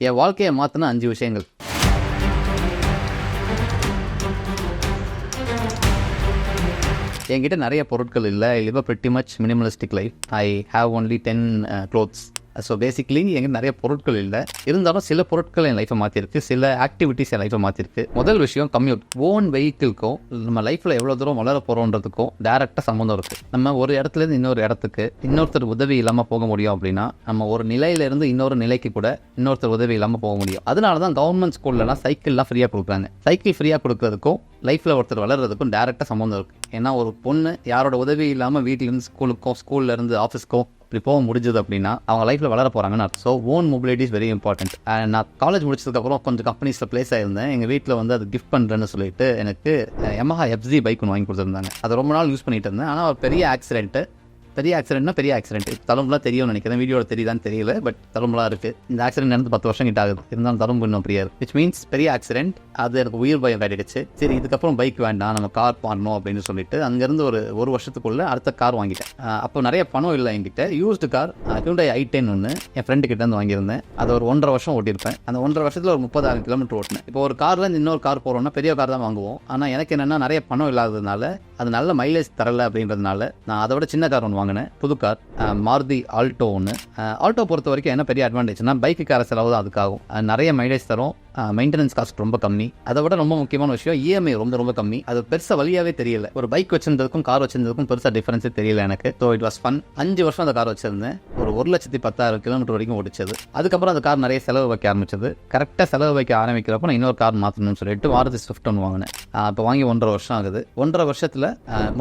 என் வாழ்க்கையை மாற்றின 5 விஷயங்கள். என்கிட்ட நிறைய பொருட்கள் இல்லை. I live a pretty much minimalistic life. I have only 10 clothes. So basically எங்கிட்ட நிறைய பொருட்கள் இல்லை. இருந்தாலும் சில பொருட்கள் என் லைஃப்பை மாற்றிருக்கு, சில ஆக்டிவிட்டிஸ் என் லைஃப்பை மாற்றிருக்கு. முதல் விஷயம் கம்யூட். ஓன் வெஹிக்கிள்க்கும் நம்ம லைஃப்பில் எவ்வளோ தூரம் வளர போகிறோன்றதுக்கும் டேரெக்டாக சம்மந்தம் இருக்குது. நம்ம ஒரு இடத்துலேருந்து இன்னொரு இடத்துக்கு இன்னொருத்தர் உதவி இல்லாமல் போக முடியும் அப்படின்னா, நம்ம ஒரு நிலையிலேருந்து இன்னொரு நிலைக்கு கூட இன்னொருத்தர் உதவி இல்லாமல் போக முடியும். அதனால தான் கவர்மெண்ட் ஸ்கூல்லலாம் சைக்கிள்லாம் ஃப்ரீயாக கொடுக்குறாங்க. சைக்கிள் ஃப்ரீயாக கொடுக்கறதுக்கும் லைஃப்பில் ஒருத்தர் வளர்கிறதுக்கும் டேரெக்டாக சம்மந்தம் இருக்குது. ஏன்னா ஒரு பொண்ணு யாரோட உதவி இல்லாமல் வீட்டிலேருந்து ஸ்கூலுக்கோ ஸ்கூல்லேருந்து ஆஃபீஸ்க்கோ இப்படி போக முடிஞ்சது அப்படின்னா அவங்க லைஃப்பில் வளர போகிறாங்கன்னு அர்த்தம். So own mobility is very important. நான் காலேஜ் முடிச்சதுக்கப்புறம் கொஞ்சம் கம்பெனிஸில் பிளேஸ் ஆயிருந்தேன். எங்கள் வீட்டில் வந்து அது கிஃப்ட் பண்ணுறேன்னு சொல்லிட்டு எனக்கு Yamaha FZ பைக் ஒன்று வாங்கி கொடுத்துருந்தாங்க. அதை ரொம்ப நாள் யூஸ் பண்ணிட்டு இருந்தேன். ஆனால் ஒரு பெரிய ஆக்சிடென்ட். தழும்புலாம் தெரியும்னு நினைக்கிறேன். வீடியோவில் தெரியுதான்னு தெரியல, பட் தழும்புலாம் இருக்குது. இந்த ஆக்சிடென்ட் நடந்து 10 வருஷம் கிட்ட ஆகுது. இருந்தாலும் தழும்பு இன்னும் பிரியாது. விச் மீன்ஸ் பெரிய ஆக்சிடென்ட். அது எனக்கு உயிர் பயம் காட்டிடுச்சு. சரி, இதுக்கப்புறம் பைக் வேண்டாம், நம்ம கார் பண்ணணும் அப்படின்னு சொல்லிட்டு அங்கேருந்து ஒரு வருஷத்துக்குள்ளே அடுத்த கார் வாங்கிட்டேன். அப்போ நிறைய பணம் இல்லை என்கிட்ட. யூஸ்டு கார் Hyundai i10 ஒன்று என் ஃப்ரெண்டு கிட்ட இருந்து வாங்கியிருந்தேன். அது ஒரு 1.5 வருஷம் ஓட்டியிருப்பேன். அந்த 1.5 வருஷத்தில் ஒரு 30,000 கிலோமீட்டர் ஓட்டினேன். இப்போ ஒரு கார்லேருந்து இன்னொரு கார் போகிறோம்னா பெரிய கார் தான் வாங்குவோம். ஆனால் எனக்கு என்னென்னா நிறைய பணம் இல்லாததுனால, அது நல்ல மைலேஜ் தரலை அப்படின்றதுனால நான் அதை விட சின்ன கார் ஒன்று வாங்கினேன். புது கார் மாருதி ஆல்டோ ஒன்று. ஆல்டோ பொறுத்த வரைக்கும் என்ன பெரிய அட்வான்டேஜ்னா பைக்குக்கார செலவு தான் அதுக்காகும். நிறைய மைலேஜ் தரும். மெயின்டெனன்ஸ் காஸ்ட் ரொம்ப கம்மி. அதை விட ரொம்ப முக்கியமான விஷயம் EMI ரொம்ப ரொம்ப கம்மி. அது பெருசாக வழியாவே தெரியல. ஒரு பைக் வச்சிருந்ததுக்கும் கார் வச்சிருந்ததுக்கும் பெருசாக டிஃபரன்ஸே தெரியல எனக்கு. So it was fun. 5 வருஷம் அந்த கார் வச்சிருந்தேன். ஒரு 1,10,000 கிலோமீட்டர் வரைக்கும் ஓடிச்சது. அதுக்கப்புறம் அந்த கார் நிறைய செலவு வைக்க ஆரம்பிச்சது. கரெக்டாக செலவு வைக்க ஆரம்பிக்கிறப்ப நான் இன்னொரு கார் மாற்றணும்னு சொல்லிட்டு மாருதி ஸ்விஃப்ட் ஒன்று வாங்கினேன். இப்போ வாங்கி 1.5 வருஷம் ஆகுது. 1.5 வருஷத்தில்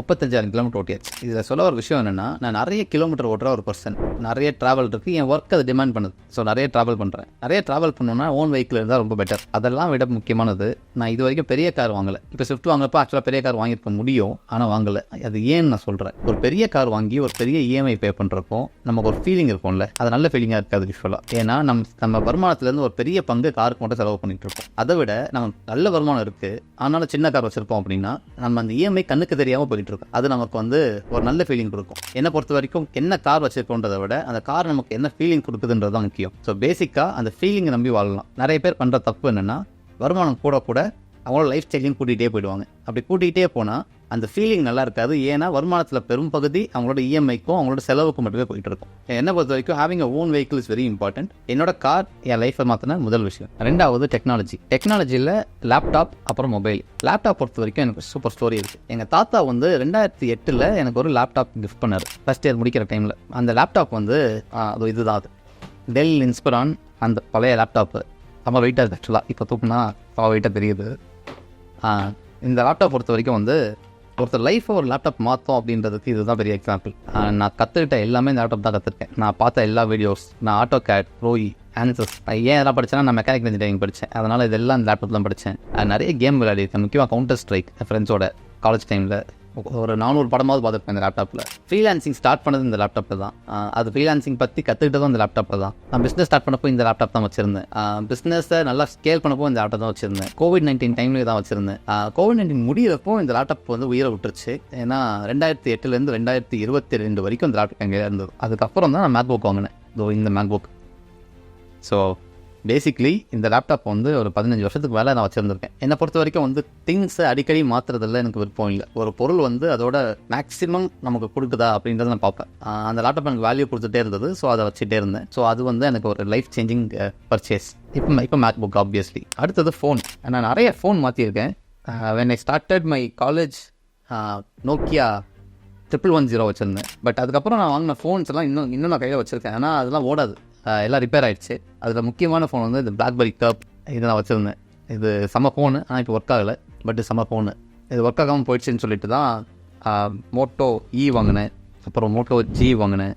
35,000 கிலோமீட்டர் ஓட்டியாச்சு. இதில் சொல்ல ஒரு விஷயம் என்னன்னா, நான் நிறைய கிலோமீட்டர் ஓட்டுற ஒரு பர்சன். நிறைய டிராவல் இருக்குது. என் ஒர்க் அதை டிமாண்ட் பண்ணுது. ஸோ நிறைய ட்ராவல் பண்ணுறேன். நிறைய ட்ராவல் பண்ணணும்னா ஓன் வெஹிக்கிள் இருந்தால் ரொம்ப பெட்டர். அதெல்லாம் விட முக்கியமானது, நான் இது வரைக்கும் பெரிய கார் வாங்கலை. இப்போ ஸ்விஃப்ட் வாங்குறப்ப ஆக்சுவலாக பெரிய கார் வாங்கியிருக்க முடியும், ஆனால் வாங்கலை. அது ஏன்னு நான் சொல்கிறேன். ஒரு பெரிய கார் வாங்கி ஒரு பெரிய EMI பே பண்ணுறப்போ நமக்கு ஒரு ஃபீலிங் இருக்கும்ல, அது நல்ல ஃபீலிங்காக இருக்காது யூஸ்வலாக. ஏன்னா நம்ம வருமானத்துலேருந்து ஒரு பெரிய பங்கு காருக்கு மட்டும் செலவு பண்ணிட்டு இருக்கோம். அதை விட நம்ம நல்ல வருமானம் இருக்குது, ஆனாலும் சின்ன கார் வச்சிருப்போம் அப்படின்னா நம்ம அந்த EMI கண்ணுக்கு தெரியாமல் போயிட்டு இருக்கோம். அது நமக்கு வந்து ஒரு நல்ல ஃபீலிங் கொடுக்கும். என்னை பொறுத்த வரைக்கும் என்ன கார் வச்சிருக்கோன்றதை விட அந்த கார் நமக்கு என்ன ஃபீலிங் கொடுக்குதுன்றது தான் முக்கியம். ஸோ பேசிக்காக அந்த ஃபீலிங்கை நம்பி வாழலாம். நிறைய பேர் பண்ணுற தப்பு என்னென்னா, வருமானம் கூட கூட அவங்களோட லைஃப் ஸ்டைலையும் கூட்டிகிட்டே போயிடுவாங்க. அப்படி கூட்டிகிட்டே போனால் அந்த ஃபீலிங் நல்லா இருக்காது. ஏன்னா வருமானத்தில் பெரும் பகுதி அவங்களோட EMIக்கும் அவங்களோட செலவுக்கு மட்டுமே போயிட்டு இருக்கும். என்னை பொறுத்த வரைக்கும் having a own vehicle is very important. என்னோட கார் என் லைஃப்பை மாற்றின முதல் விஷயம். ரெண்டாவது டெக்னாலஜியில் லேப்டாப், அப்புறம் மொபைல். லேப்டாப் பொறுத்த வரைக்கும் எனக்கு சூப்பர் ஸ்டோரி இருக்குது. எங்கள் தாத்தா வந்து 2008 எனக்கு ஒரு லேப்டாப் கிஃப்ட் பண்ணார், ஃபஸ்ட் இயர் முடிக்கிற டைமில். அந்த லேப்டாப் வந்து இதுதான், அது டெல் இன்ஸ்பிரான். அந்த பழைய லேப்டாப்பு செம்ம வெயிட்டாக இருக்குது. ஆக்சுவலாக இப்போ தூக்குனா செம்ம வெயிட்டாக தெரியுது. இந்த லேப்டாப் பொறுத்த வரைக்கும் வந்து ஒருத்தர் லைஃப்பை ஒரு லேப்டாப் மாற்றோம் அப்படின்றதுக்கு இதுதான் பெரிய எக்ஸாம்பிள். நான் கற்றுக்கிட்ட எல்லாமே இந்த லேப்டாப் தான் கற்றுருக்கேன். நான் பார்த்த எல்லா வீடியோஸ், நான் AutoCAD, ப்ரோஇ, ஆன்சர்ஸ். ஏன் எல்லாம் படித்தேன்னா நான் மெக்கானிக்கல் இன்ஜினியரிங் படித்தேன். அதனால் இதெல்லாம் இந்த லேப்டாப் தான் படித்தேன். நிறைய கேம் விளையாடிருக்கேன். முக்கியமாக கவுண்டர் ஸ்ட்ரைக் ஃப்ரெண்ட்ஸோட காலேஜ் டைமில் ஒரு 400 படமாவது பார்த்துருப்பேன் இந்த லேப்டாப்பில். ஃப்ரீலான்சிங் ஸ்டார்ட் பண்ணது இந்த லேப்டாப்பில் தான். அது ஃப்ரீலான்சிங் பற்றி கற்றுக்கிட்டதும் இந்த லேப்டாப்பில் தான். நான் பிஸ்னஸ் ஸ்டார்ட் பண்ணப்போ இந்த லேப்டாப் தான் வச்சிருந்தேன். பிஸ்னஸை நல்லா ஸ்கேல் பண்ணப்போ இந்த லேப்டாப் தான் வச்சிருந்தேன். COVID-19 டைம்லேயே தான் வச்சிருந்தேன். COVID-19 முடியிறப்போ இந்த லேப்டாப் வந்து உயிரை விட்டுருச்சு. ஏன்னா 2008 2022 வரைக்கும் இந்த லேப்டாப் எங்கே இருந்தது. அதுக்கப்புறம் தான் நான் மேக்புக் வாங்கினேன். இந்த மேக்புக். ஸோ பேசிக்லி இந்த லேப்டாப் வந்து ஒரு 15 வருஷத்துக்கு மேலே நான் வச்சுருந்துருக்கேன். என்னை பொறுத்த வரைக்கும் வந்து திங்ஸை அடிக்கடி மாற்றுறதில்ல எனக்கு விருப்பம் இல்லை. ஒரு பொருள் வந்து அதோட மேக்ஸிமம் நமக்கு கொடுக்குதா அப்படின்றத நான் பார்ப்பேன். அந்த லேப்டாப் எனக்கு வேல்யூ கொடுத்துட்டே இருந்தது. ஸோ அதை வச்சுட்டே இருந்தேன். ஸோ அது வந்து எனக்கு ஒரு லைஃப் சேஞ்சிங் பர்ச்சேஸ். இப்போ மேக்புக் ஆப்வியஸ்லி. அடுத்தது ஃபோன். நான் நிறைய phone மாற்றிருக்கேன். when I started my college Nokia 1110 வச்சுருந்தேன். பட் அதுக்கப்புறம் நான் வாங்கின ஃபோன்ஸ் எல்லாம் இன்னும் நான் கையில் வச்சுருக்கேன். ஆனால் அதெல்லாம் ஓடாது, எல்லாம் ரிப்பேர் ஆகிடுச்சு. அதில் முக்கியமான ஃபோன் வந்து இந்த BlackBerry Curve. இதை நான் வச்சுருந்தேன். இது செம்ம ஃபோனு, ஆனால் இப்போ ஒர்க் ஆகலை. பட் செம்ம ஃபோனு. இது ஒர்க் ஆகாமல் போயிடுச்சுன்னு சொல்லிட்டு தான் Moto E வாங்கினேன். அப்புறம் Moto G வாங்கினேன்.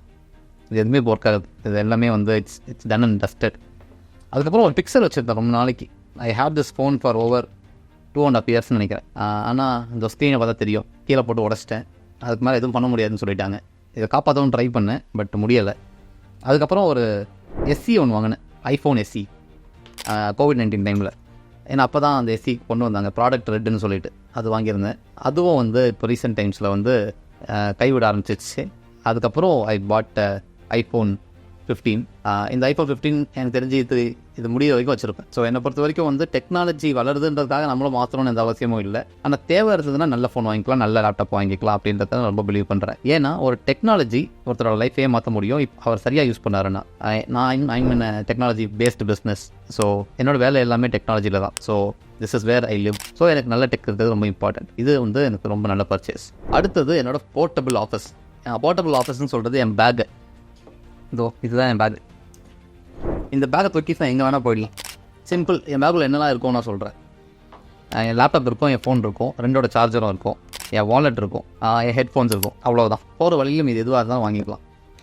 இது எதுவுமே இப்போ ஒர்க் ஆகுது. இது எல்லாமே வந்து இட்ஸ் டன் அண்ட் டஸ்டட். அதுக்கப்புறம் ஒரு பிக்சல் வச்சுருந்தேன் ரொம்ப நாளைக்கு. I have this phone for over 2.5 இயர்ஸ்னு நினைக்கிறேன். ஆனால் இந்த ஸ்க்ரீனை பார்த்தா தெரியும், கீழே போட்டு உடச்சிட்டேன். அதுக்கு மேலே எதுவும் பண்ண முடியாதுன்னு சொல்லிட்டாங்க. இதை காப்பாற்றவும் ட்ரை பண்ணேன், பட் முடியலை. அதுக்கப்புறம் ஒரு SE ஒன்று வாங்கினேன், iPhone SE, COVID-19 டைமில். ஏன்னா அப்போ தான் அந்த SE கொண்டு வந்தாங்க, ப்ராடக்ட் ரெட்டுன்னு சொல்லிட்டு. அது வாங்கியிருந்தேன். அதுவும் வந்து இப்போ ரீசெண்ட் டைம்ஸில் வந்து கைவிட ஆரம்பிச்சிச்சு. அதுக்கப்புறம் ஐ பாட் iPhone 15. இந்த iPhone 15 எனக்கு தெரிஞ்சு இது முடிய வரைக்கும் வச்சிருப்பேன். ஸோ என்னை பொறுத்த வரைக்கும் வந்து டெக்னாலஜி வளருதுன்றதுக்காக நம்மளும் மாற்றணும்னு எந்த அவசியமும் இல்லை. ஆனால் தேவை இருந்ததுன்னா நல்ல ஃபோன் வாங்கிக்கலாம், நல்ல லேப்டாப் வாங்கிக்கலாம் அப்படின்றத நான் ரொம்ப பிலீவ் பண்ணுறேன். ஏன்னா ஒரு டெக்னாலஜி ஒருத்தரோட லைஃபே மாற்ற முடியும் அவர் சரியாக யூஸ் பண்ணாருன்னா. நான் டெக்னாலஜி பேஸ்டு பிஸ்னஸ். ஸோ என்னோட வேலை எல்லாமே டெக்னாலஜியில் தான். So this is where I live. So எனக்கு நல்ல டெக் இருக்கிறது ரொம்ப இம்பார்ட்டன்ட். இது வந்து எனக்கு ரொம்ப நல்ல பர்ச்சேஸ். அடுத்தது என்னோட போர்ட்டபிள் ஆஃபீஸ். போர்ட்டபிள் ஆஃபீஸ்ன்னு சொல்கிறது என் பேக்கு. இதுதான் என் பேக். இந்த பேக்கை தூக்கி நான் எங்கே வேணால் போயிடலாம். சிம்பிள். என் பேக்கில் என்னெல்லாம் இருக்கும் நான் சொல்கிறேன். என் லேப்டாப் இருக்கும், என் ஃபோன் இருக்கும், 2 சார்ஜரும் இருக்கும், என் வாலெட் இருக்கும், என் ஹெட்ஃபோன்ஸ் இருக்கும். அவ்வளோதான். போகிற வழியிலும் இது எதுவாக இருந்தாலும் வாங்கிக்கலாம்.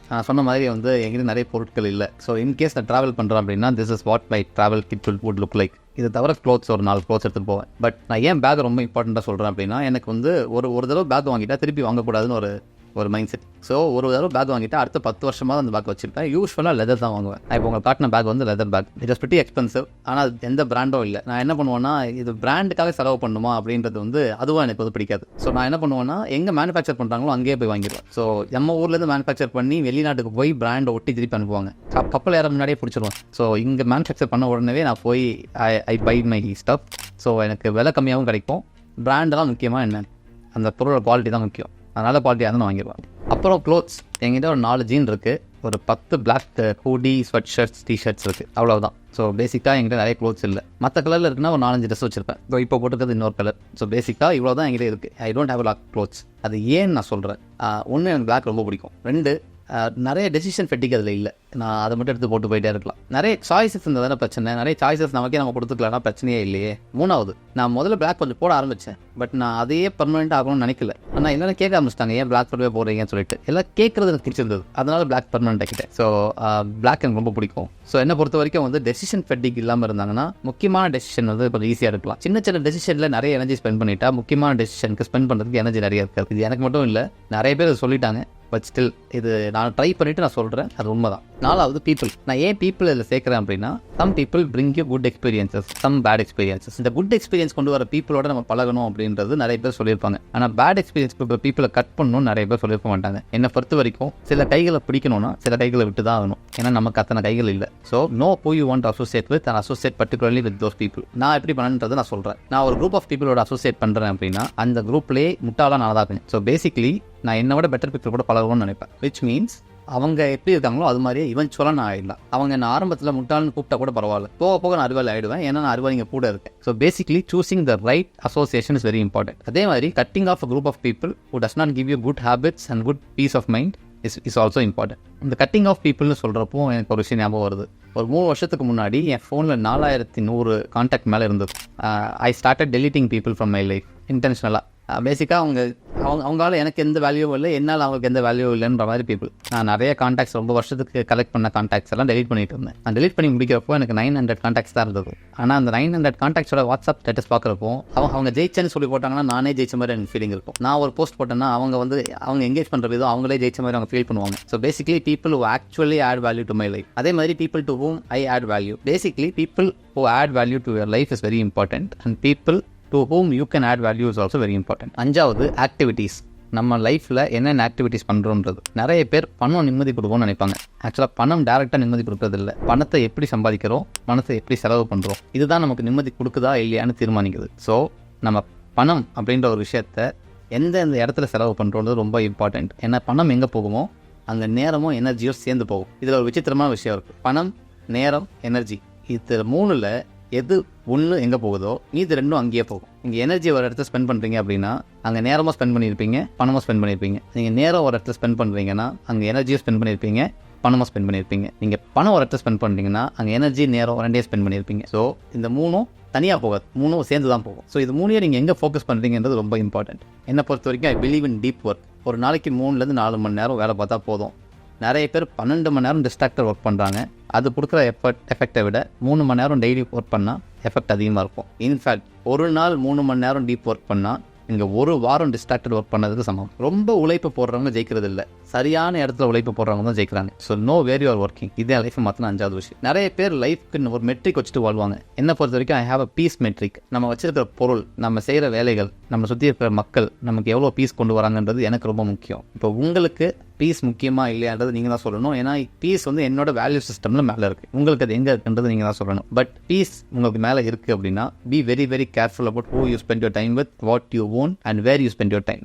நான் சொன்ன மாதிரி வந்து எங்கிட்ட நிறைய பொருட்கள் இல்லை. ஸோ இன்கேஸ் நான் ட்ராவல் பண்ணுறேன் அப்படின்னா this is what my travel kit would look like. இது தவிர க்ளோத்ஸ் ஒரு 4 க்ளோத்ஸ் எடுத்துகிட்டு போவேன். பட் நான் ஏன் பேக் ரொம்ப இம்பார்ட்டண்ட்டாக சொல்கிறேன் அப்படின்னா எனக்கு வந்து ஒரு தடவை பேக் வாங்கிட்டா திருப்பி வாங்கக்கூடாதுன்னு ஒரு மைண்ட் செட். ஸோ ஒரு தடவை பேக் வாங்கிட்டு அடுத்த 10 வருஷமாக அந்த பேக் வச்சுருப்பேன். யூஸ்வலாக லெதர் தான் வாங்குவேன். இப்போ உங்களுக்கு காட்டின பேக் வந்து leather bag. It is pretty expensive. ஆனால் அது எந்த பிராண்டும் இல்லை. நான் என்ன பண்ணுவேன்னா இது பிராண்டுக்காக செலவு பண்ணுமா அப்படின்றது வந்து அதுவும் எனக்கு வந்து பிடிக்காது. ஸோ நான் என்ன பண்ணுவேன்னா எங்கே மேனுஃபேக்சர் பண்ணுறாங்களோ அங்கேயே போய் வாங்கிடுவேன். ஸோ நம்ம ஊர்லேருந்து மேனுஃபேக்சர் பண்ணி வெளிநாட்டுக்கு போய் பிராண்டை ஒட்டி திருப்பி அனுப்புவாங்க. கப்பல் ஏற முன்னாடியே பிடிச்சிருவேன். ஸோ இங்கே மேனுஃபேக்சர் பண்ண உடனே நான் போய் ஐ பை மை ஸ்டஃப். ஸோ எனக்கு விலை கம்மியாகவும் கிடைக்கும். பிராண்டெல்லாம் முக்கியமாக என்ன, அந்த பொருளோட குவாலிட்டி தான் முக்கியம். அதனால் குவாலிட்டியாக தான் வாங்கிடுவேன். அப்புறம் க்ளோத்ஸ். எங்கிட்ட ஒரு 4 ஜீன் இருக்குது, ஒரு 10 black hoodie, sweatshirts, T shirts இருக்குது. அவ்வளோதான். ஸோ பேசிக்காக எங்கிட்ட நிறைய க்ளோத்ஸ் இல்லை. மற்ற கலரில் இருக்குன்னா ஒரு 4-5 ட்ரெஸ் வச்சுருப்பேன். இப்போ போட்டுக்கிறது இன்னொரு கலர். ஸோ பேசிக்காக இவ்வளோ தான் எங்கிட்ட இருக்குது. I don't have lot clothes. அது ஏன்னு நான் சொல்கிறேன். ஒன்று, எனக்கு பிளாக் ரொம்ப பிடிக்கும். 2, நிறைய டெசிஷன் ஃபெட்டிக் அதில் இல்லை. நான் அதை மட்டும் எடுத்து போட்டு போயிட்டே இருக்கலாம். நிறைய சாய்ஸஸ் இருந்தால் தானே பிரச்சனை. நிறைய சாய்ஸஸ் நமக்கே நம்ம கொடுத்துக்கலாம்னா பிரச்சனையே இல்லையே. 3வது, நான் முதல்ல பிளாக் கொஞ்சம் போட ஆரம்பித்தேன். பட் நான் அதையே பர்மனெண்ட் ஆகணும்னு நினைக்கல. ஆனால் எல்லாரும் கேட்க ஆரம்பிச்சிட்டாங்க ஏன் பிளாக் போடவே போடுறீங்கன்னு சொல்லிட்டு. எல்லாம் கேட்குறது எனக்கு பிடிச்சிருந்தது. அதனால பிளாக் பர்மனெண்ட் ஆகிட்டேன். ஸோ பிளாக் எனக்கு ரொம்ப பிடிக்கும். ஸோ என்னை பொறுத்த வரைக்கும் வந்து டெசிஷன் ஃபெட்டிக் இல்லாமல் இருந்தாங்கன்னா முக்கியமான டெசிஷன் வந்து கொஞ்சம் ஈஸியாக எடுக்கலாம். சின்ன சின்ன டெசிஷனில் நிறைய எனர்ஜி ஸ்பெண்ட் பண்ணிட்டா முக்கியமான டெசிஷனுக்கு ஸ்பெண்ட் பண்ணுறதுக்கு எனர்ஜி நிறைய இருக்காது. இது எனக்கு மட்டும் இல்லை, நிறைய பேர் சொல்லிட்டாங்க. பட் ஸ்டில் இது நான் ட்ரை பண்ணிவிட்டு நான் சொல்கிறேன், அது உண்மை தான். 4வது, பீப்புள். நான் ஏன் பீப்புள் இதில் சேர்க்குறேன் அப்படின்னா some people bring you good experiences, some bad experiences. இந்த குட் எக்ஸ்பீரியன்ஸ் கொண்டு வர பீப்புளோட நம்ம பழகணும் அப்படின்றது நிறைய பேர் சொல்லியிருப்பாங்க. ஆனால் பேட் எக்ஸ்பீரியன்ஸ் பீப்புளை கட் பண்ணணும்னு நிறைய பேர் சொல்லியிருக்க மாட்டாங்க. என்னை பொறுத்த வரைக்கும் சில கைகளை பிடிக்கணும்னா சில கைகளை விட்டு தான் ஆகணும். ஏன்னா நமக்கு அத்தனை கைகள் இல்லை. So no who you want to associate with and associate particularly with those people. நான் எப்படி பண்ணுறதை நான் சொல்கிறேன். நான் ஒரு குரூப் ஆஃப் பீப்புளோட அசோசியேட் பண்ணுறேன் அப்படின்னா அந்த குரூப்லேயே முட்டாளாக நான் தான் இருக்கேன். ஸோ பேசிக்லி நான் என்னை விட பெட்டர் பீப்புள் கூட பழகணும்னு நினைப்பேன். விச் மீன்ஸ் அவங்க எப்படி இருக்காங்களோ அது மாதிரியே இவென்ச்சுவலாக நான் ஆகிடலாம். அவங்க நான் ஆரம்பத்தில் முட்டாள்னு கூப்பிட்டா கூட பரவாயில்ல, போக போக நான் அறிவாளி ஆகிடுவேன். ஏன்னா நான் அறிவாளிங்க கூட இருக்கேன். So basically choosing the right association is very important. அதே மாதிரி cutting off a group of people who does not give you good habits and good peace of mind is also important. இந்த கட்டிங் ஆஃப் பீப்புள்னு சொல்கிறப்போ எனக்கு ஒரு விஷயம் ஞாபகம் வருது. ஒரு 3 வருஷத்துக்கு முன்னாடி என் ஃபோனில் 4100 கான்டாக்ட் மேலே இருந்தது. I started deleting people from my life இன்டென்ஷனலாக. பேசிக்காக அவங்களால எனக்கு எந்த வேல்யூவும் இல்லை, என்னால் அவங்களுக்கு எந்த வேல்யூவும் இல்லைன்ற மாதிரி பீப்புள். நான் நிறைய கான்டாக்ட்ஸ் ரொம்ப வருஷத்துக்கு கலெக்ட் பண்ண கான்டாக்ட்ஸ் எல்லாம் டெலிட் பண்ணிட்டு இருந்தேன். நான் டெலிட் பண்ணி முடிக்கிறப்போ எனக்கு 900 கான்டாக்ட்ஸ் தான் இருந்தது. ஆனால் அந்த 900 கான்டாக்ட்ஸோட வாட்ஸ்அப் ஸ்டேட்டஸ் பார்க்குறப்போ அவங்க ஜெயிச்சேன்னு சொல்லி போட்டாங்கன்னா நானே ஜெயிச்ச மாதிரி எனக்கு ஃபீலிங் இருக்கும். நான் ஒரு போஸ்ட் போட்டேன்னா அவங்க எங்கேஜ் பண்ணுற விதம் அவங்களே ஜெயிச்ச மாதிரி அவங்க ஃபீல் பண்ணுவாங்க. So basically people who actually add value to my life. அதே மாதிரி people to whom I add value. Basically people who add value to your life is very important and people to whom you can add value is also very important. 5வது, activities. நம்ம லைஃப்பில் என்னென்ன activities பண்ணுறோன்றது. நிறைய பேர் பணம் நிம்மதி கொடுக்கும்னு நினைப்பாங்க. ஆக்சுவலாக பணம் டேரெக்டாக நிம்மதி கொடுக்குறது இல்லை. பணத்தை எப்படி சம்பாதிக்கிறோம், பணத்தை எப்படி செலவு பண்ணுறோம், இதுதான் நமக்கு நிம்மதி கொடுக்குதா இல்லையான்னு தீர்மானிக்குது. ஸோ நம்ம பணம் அப்படின்ற ஒரு விஷயத்த எந்தெந்த இடத்துல செலவு பண்ணுறது ரொம்ப இம்பார்ட்டண்ட். ஏன்னா பணம் எங்கே போகுமோ அங்கே நேரமும் எனர்ஜியும் சேர்ந்து போகும். இதில் ஒரு விசித்திரமான விஷயம் இருக்குது. பணம், நேரம், எனர்ஜி, இது 3ல் எது ஒன்று எங்கே போகுதோ மீது 2 அங்கேயே போகும். நீங்கள் எனர்ஜி ஒரு இடத்துல ஸ்பெண்ட் பண்ணுறீங்க அப்படின்னா அங்கே நேரமாக ஸ்பெண்ட் பண்ணியிருப்பீங்க, பணமாக ஸ்பெண்ட் பண்ணியிருப்பீங்க. நீங்கள் நேரம் ஒரு இடத்துல ஸ்பெண்ட் பண்ணுறீங்கன்னா அங்கே எனர்ஜியும் ஸ்பெண்ட் பண்ணியிருப்பீங்க, பணமாக ஸ்பெண்ட் பண்ணியிருப்பீங்க. நீங்கள் பணம் ஒரு இடத்துல ஸ்பெண்ட் பண்ணுறீங்கன்னா அங்கே எனர்ஜி, நேரம் 2 ஸ்பெண்ட் பண்ணியிருப்பீங்க. ஸோ இந்த 3ம் தனியாக போகாது, 3ம் சேர்ந்து தான் போகும். ஸோ இது 3 நீங்கள் எங்கே ஃபோக்கஸ் பண்ணுறீங்கன்றது ரொம்ப இம்பார்ட்டன்ட். என்னை பொறுத்த வரைக்கும் I believe in deep work. ஒரு நாளைக்கு 3லேருந்து 4 மணி நேரம் வேலை பார்த்தா போதும். நிறைய பேர் 12 மணி நேரம் டிஸ்ட்ராக்டர் ஒர்க் பண்ணுறாங்க. அது கொடுக்குற எஃபெக்டை விட 3 மணி நேரம் டெய்லி ஒர்க் பண்ணால் எஃபெக்ட் அதிகமாக இருக்கும். இன்ஃபேக்ட் ஒரு நாள் 3 மணி நேரம் டீப் ஒர்க் பண்ணால் இங்கே ஒரு வாரம் டிஸ்ட்ராக்டட் ஒர்க் பண்ணதுக்கு சமம். ரொம்ப உழைப்பு போடுறவங்க ஜெயிக்கிறது இல்லை, சரியான இடத்துல உழைப்பு போடுறவங்க தான் ஜெயிக்கிறாங்க. So no where you are working. இதே லைஃப் மாற்றின 5வது விஷயம். நிறைய பேர் லைஃப்க்கு ஒரு மெட்ரிக் வச்சுட்டு வாழ்வாங்க. என்னை பொறுத்த வரைக்கும் I have a peace metric. நம்ம வச்சிருக்கிற பொருள், நம்ம செய்கிற வேலைகள், நம்ம சுற்றி இருக்கிற மக்கள் நமக்கு எவ்வளோ பீஸ் கொண்டு வராங்கன்றது எனக்கு ரொம்ப முக்கியம். இப்போ உங்களுக்கு பீஸ் முக்கியமா இல்லையான்றது நீங்கள் தான் சொல்லணும். ஏன்னா பீஸ் வந்து என்னோட வேல்யூ சிஸ்டமில் மேலே இருக்குது. உங்களுக்கு அது எங்கே இருக்குன்றது நீங்கள் தான் சொல்லணும். பட் பீஸ் உங்களுக்கு மேலே இருக்குது அப்படின்னா, be very very careful about who you spend your time with, what you own and where you spend your time.